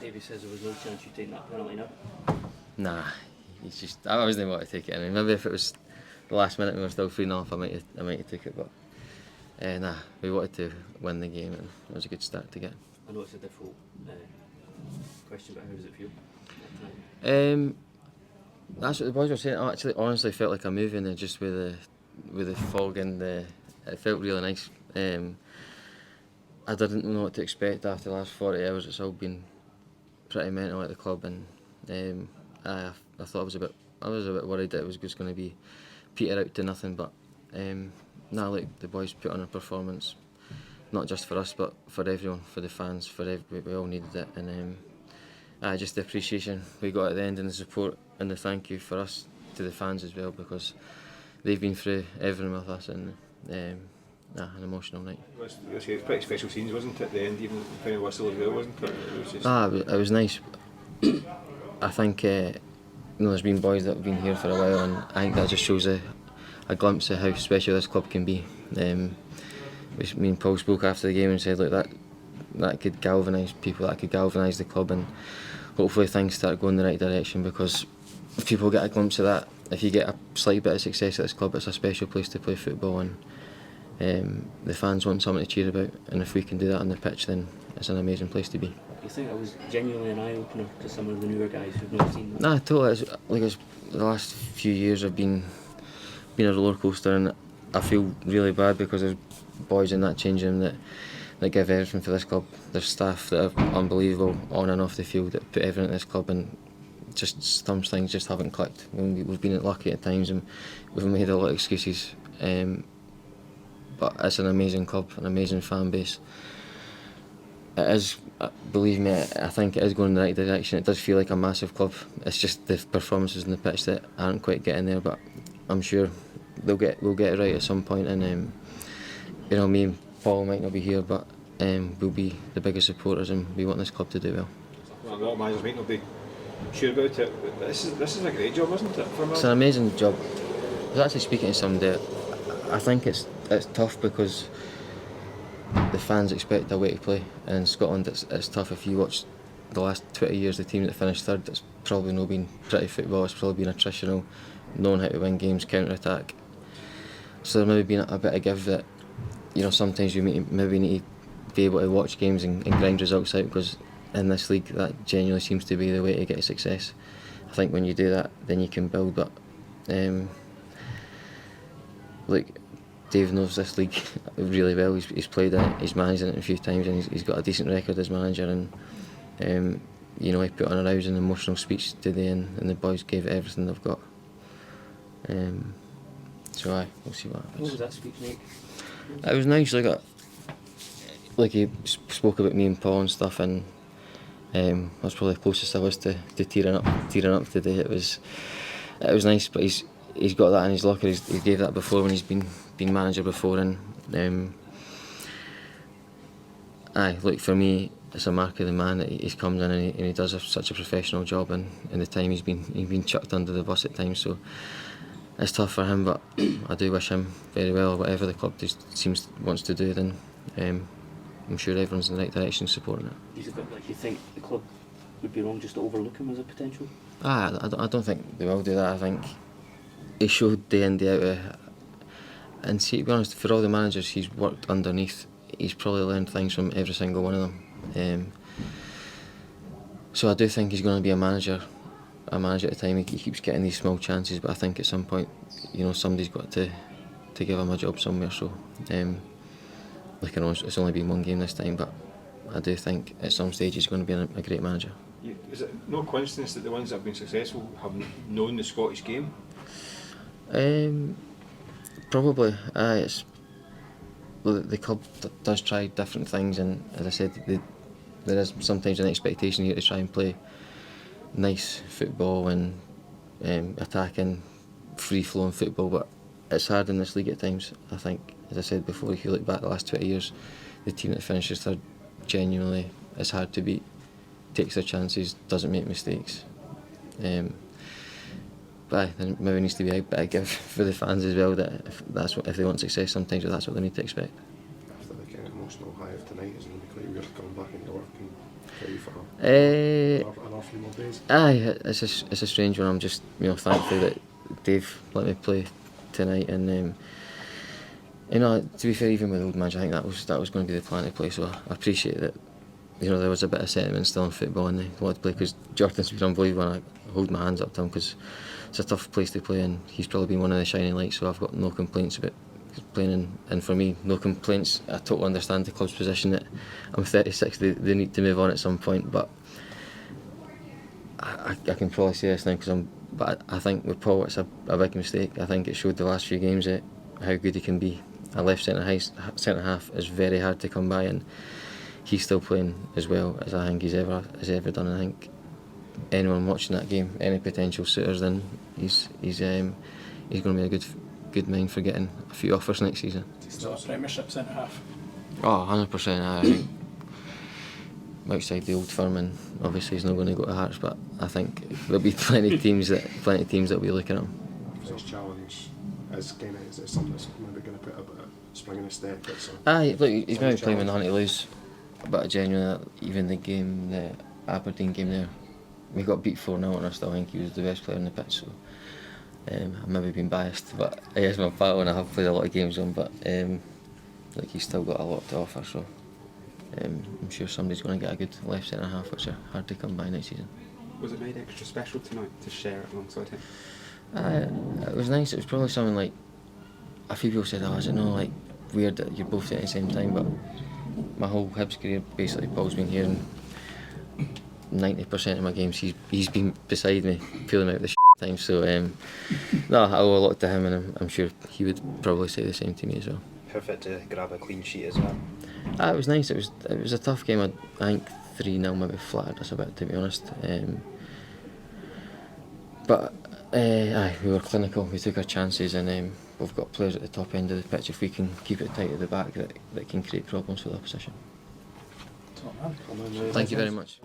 Davey says there was no chance you take that penalty now. Nah, he's just. I wasn't able to take it. I mean, maybe if it was the last minute and we were still 3-0, I might have took it, but nah, we wanted to win the game and it was a good start to get. I know it's a difficult question, but how does it feel? That's what the boys were saying. I actually honestly felt like a movie in there, just with the fog and it felt really nice. I didn't know what to expect after the last 40 hours. It's all been pretty mental at the club, and I thought I was a bit worried that it was just going to be peter out to nothing. But now, like, the boys put on a performance, not just for us but for everyone, for the fans, we all needed it, and just the appreciation we got at the end and the support and the thank you for us to the fans as well, because they've been through everything with us, and an emotional night. It was pretty special scenes, wasn't it, at the end, even the final whistle as well, wasn't it? It was just... It was nice. I think there's been boys that have been here for a while, and I think that just shows a glimpse of how special this club can be. Me and Paul spoke after the game and said, look, that could galvanise people, that could galvanise the club, and hopefully things start going the right direction, because if people get a glimpse of that, if you get a slight bit of success at this club, it's a special place to play football, and the fans want something to cheer about, and if we can do that on the pitch, then it's an amazing place to be. Do you think it was genuinely an eye-opener to some of the newer guys who've not seen that? Nah, totally. The last few years have been a roller coaster, and I feel really bad because there's boys in that changing room that give everything for this club. There's staff that are unbelievable on and off the field that put everything in this club, and just some things just haven't clicked. We've been lucky at times and we've made a lot of excuses, but it's an amazing club, an amazing fan base. It is, believe me, I think it is going in the right direction. It does feel like a massive club. It's just the performances on the pitch that aren't quite getting there, but I'm sure we'll get it right at some point, and me and Paul might not be here, but we'll be the biggest supporters, and we want this club to do well. A lot of managers might not be sure about it, but this is a great job, isn't it? It's an amazing job. I was actually speaking to somebody. I think it's tough because the fans expect a way to play. In Scotland, it's tough. If you watch the last 20 years, the team that finished third, it's probably not been pretty football. It's probably been attritional, knowing how to win games, counter-attack. So there maybe been a bit of give that, sometimes you maybe need to be able to watch games and grind results out, because in this league that genuinely seems to be the way to get success. I think when you do that, then you can build. But Dave knows this league really well. He's played in it, he's managed in it a few times, and he's got a decent record as manager, and he put on a rousing emotional speech today, and the boys gave it everything they've got. So we'll see what happens. What was that speech like? It was nice. He spoke about me and Paul and stuff, and that's probably the closest I was to tearing up today. It was nice, but he's got that in his locker. He gave that before when he's been manager before, and for me, it's a mark of the man that he comes in and he does such a professional job, and in the time he's been chucked under the bus at times. So it's tough for him, but I do wish him very well. Whatever the club wants to do, then I'm sure everyone's in the right direction supporting it. You think the club would be wrong just to overlook him as a potential? I don't think they will do that. I think he showed day in, day out. And see, to be honest, for all the managers he's worked underneath, he's probably learned things from every single one of them. So I do think he's going to be a manager at the time. He keeps getting these small chances, but I think at some point, somebody's got to give him a job somewhere. So, it's only been one game this time, but I do think at some stage he's going to be a great manager. Is it no coincidence that the ones that have been successful have known the Scottish game? Probably. The club does try different things, and as I said, there is sometimes an expectation here to try and play nice football and attacking, free-flowing football, but it's hard in this league at times. I think, as I said before, if you look back the last 20 years, the team that finishes third genuinely is hard to beat, takes their chances, doesn't make mistakes. But there maybe needs to be a bit of give for the fans as well, that if they want success, sometimes that's what they need to expect. After the kind of emotional high of tonight, isn't it quite weird coming back into work and Ready for another few more days? Aye, it's a strange one. I'm just thankful that Dave let me play tonight, and to be fair, even with old manager, I think that was going to be the plan to play. So I appreciate that. There was a bit of sentiment still in football, and they wanted to play because Jordan's been unbelievable, and I hold my hands up to him because it's a tough place to play, and he's probably been one of the shining lights. So I've got no complaints about playing, and for me, no complaints. I totally understand the club's position that I'm 36. They need to move on at some point, but I can probably say this now But I think with Paul, it's a big mistake. I think it showed the last few games that how good he can be. A left centre half is very hard to come by, and he's still playing as well as I think he's ever done. And I think anyone watching that game, any potential suitors, then he's going to be a good mind for getting a few offers next season. Still a Premiership centre half. Oh, 100%. I think outside the old firm, and obviously he's not going to go to Hearts, but I think there'll be plenty of teams that'll be looking at him. His challenge is it something that's maybe going to put a bit of spring in his step? Aye, look, he's maybe playing with nothing to lose, but genuinely, even the Aberdeen game there, we got beat 4-0, and I still think he was the best player on the pitch. So I've maybe been biased, but he is my pal, and I have played a lot of games with him. But he's still got a lot to offer. So I'm sure somebody's going to get a good left centre half, which are hard to come by next season. Was it made extra special tonight to share it alongside him? It was nice. It was probably something like a few people said, "Oh, is it not like weird that you're both there at the same time?" But my whole Hibs career, basically, Paul's been here, and 90% of my games he's been beside me, feeling out the time. So no, I owe a lot to him, and I'm sure he would probably say the same to me as well. Perfect to grab a clean sheet as well. It was nice. It was a tough game. I think 3-0 maybe flattered us a bit, to be honest. But we were clinical. We took our chances, and we've got players at the top end of the pitch. If we can keep it tight at the back, that can create problems for the opposition. Top man. Thank you very much.